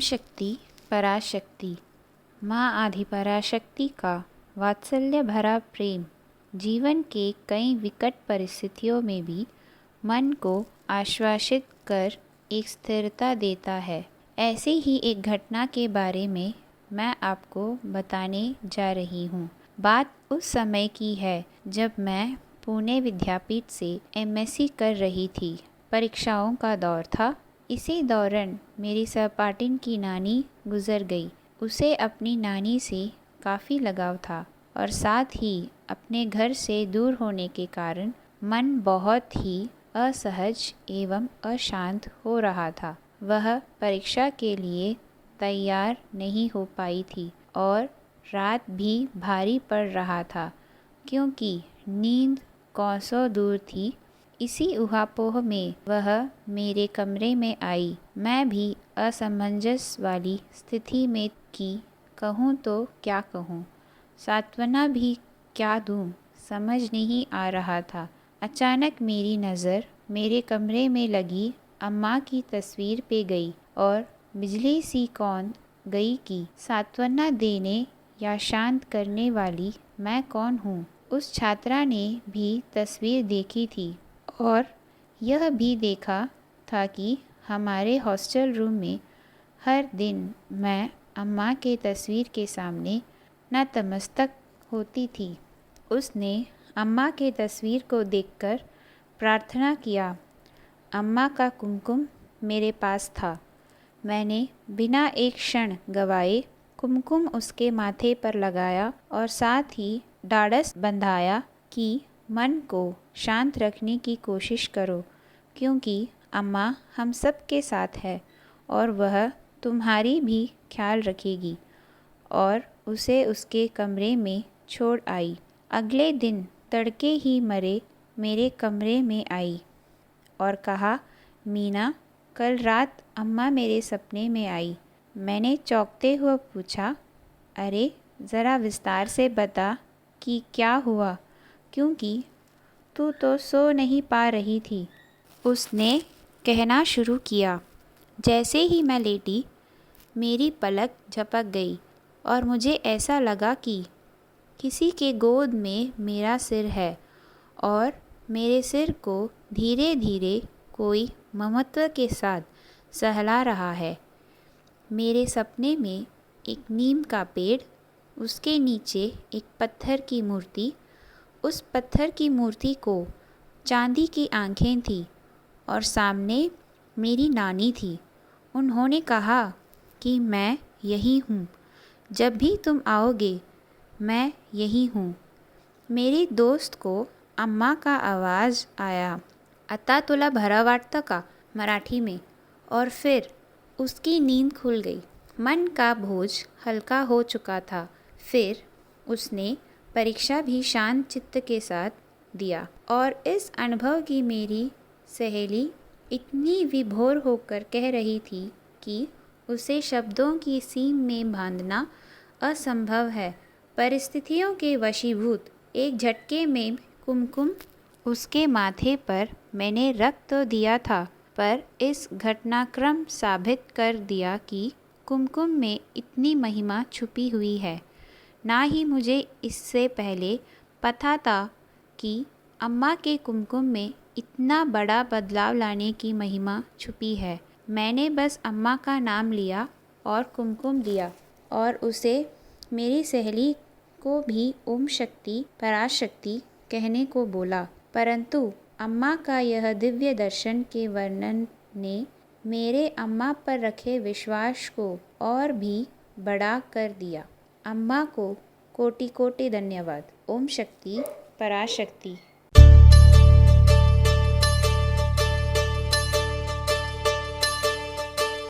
शक्ति पराशक्ति। माँ आदि पराशक्ति का वात्सल्य भरा प्रेम जीवन के कई विकट परिस्थितियों में भी मन को आश्वासित कर एक स्थिरता देता है। ऐसी ही एक घटना के बारे में मैं आपको बताने जा रही हूँ। बात उस समय की है जब मैं पुणे विद्यापीठ से एमएससी कर रही थी। परीक्षाओं का दौर था। इसी दौरान मेरी सहपाठिन की नानी गुजर गई। उसे अपनी नानी से काफ़ी लगाव था और साथ ही अपने घर से दूर होने के कारण मन बहुत ही असहज एवं अशांत हो रहा था। वह परीक्षा के लिए तैयार नहीं हो पाई थी और रात भी भारी पड़ रहा था क्योंकि नींद कोसों दूर थी। इसी ऊहापोह में वह मेरे कमरे में आई। मैं भी असमंजस वाली स्थिति में कि कहूँ तो क्या कहूँ, सांत्वना भी क्या दूँ, समझ नहीं आ रहा था। अचानक मेरी नज़र मेरे कमरे में लगी अम्मा की तस्वीर पे गई और बिजली सी कौंध गई कि सांत्वना देने या शांत करने वाली मैं कौन हूँ। उस छात्रा ने भी तस्वीर देखी थी और यह भी देखा था कि हमारे हॉस्टल रूम में हर दिन मैं अम्मा के तस्वीर के सामने नतमस्तक होती थी। उसने अम्मा के तस्वीर को देखकर प्रार्थना किया। अम्मा का कुमकुम मेरे पास था। मैंने बिना एक क्षण गवाए कुमकुम उसके माथे पर लगाया और साथ ही ढाढ़स बंधाया कि मन को शांत रखने की कोशिश करो क्योंकि अम्मा हम सब के साथ है और वह तुम्हारी भी ख्याल रखेगी। और उसे उसके कमरे में छोड़ आई। अगले दिन तड़के ही मरे मेरे कमरे में आई और कहा, मीना, कल रात अम्मा मेरे सपने में आई। मैंने चौंकते हुए पूछा, अरे ज़रा विस्तार से बता कि क्या हुआ, क्योंकि तू तो सो नहीं पा रही थी। उसने कहना शुरू किया। जैसे ही मैं लेटी मेरी पलक झपक गई और मुझे ऐसा लगा कि किसी के गोद में मेरा सिर है और मेरे सिर को धीरे धीरे कोई ममत्व के साथ सहला रहा है। मेरे सपने में एक नीम का पेड़, उसके नीचे एक पत्थर की मूर्ति, उस पत्थर की मूर्ति को चांदी की आंखें थी और सामने मेरी नानी थी। उन्होंने कहा कि मैं यही हूँ, जब भी तुम आओगे मैं यही हूँ। मेरी दोस्त को अम्मा का आवाज़ आया, आता तुला भरा वाटतं का, मराठी में, और फिर उसकी नींद खुल गई। मन का बोझ हल्का हो चुका था। फिर उसने परीक्षा भी शांत चित्त के साथ दिया और इस अनुभव की मेरी सहेली इतनी विभोर होकर कह रही थी कि उसे शब्दों की सीम में बांधना असंभव है। परिस्थितियों के वशीभूत एक झटके में कुमकुम उसके माथे पर मैंने रख तो दिया था, पर इस घटनाक्रम साबित कर दिया कि कुमकुम में इतनी महिमा छुपी हुई है। ना ही मुझे इससे पहले पता था कि अम्मा के कुमकुम में इतना बड़ा बदलाव लाने की महिमा छुपी है। मैंने बस अम्मा का नाम लिया और कुमकुम दिया और उसे मेरी सहेली को भी ओम शक्ति पराशक्ति कहने को बोला, परंतु अम्मा का यह दिव्य दर्शन के वर्णन ने मेरे अम्मा पर रखे विश्वास को और भी बड़ा कर दिया। अम्मा को कोटि कोटि धन्यवाद। ओम शक्ति पराशक्ति।